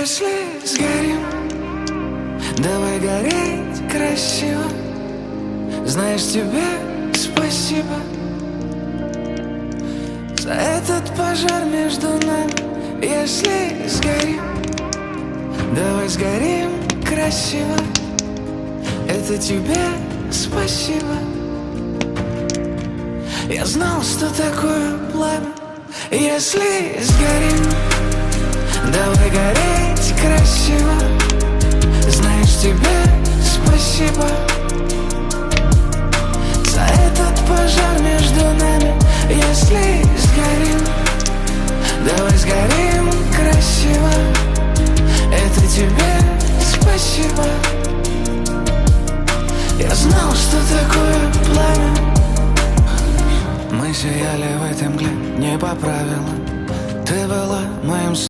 Если сгорим, давай гореть красиво. Знаешь, тебе спасибо за этот пожар между нами. Если сгорим, давай сгорим красиво. Это тебе спасибо. Я знал, что такое пламя. Если сгорим, давай гореть красиво. Знаешь, тебе спасибо за этот пожар между нами. Если сгорим, давай сгорим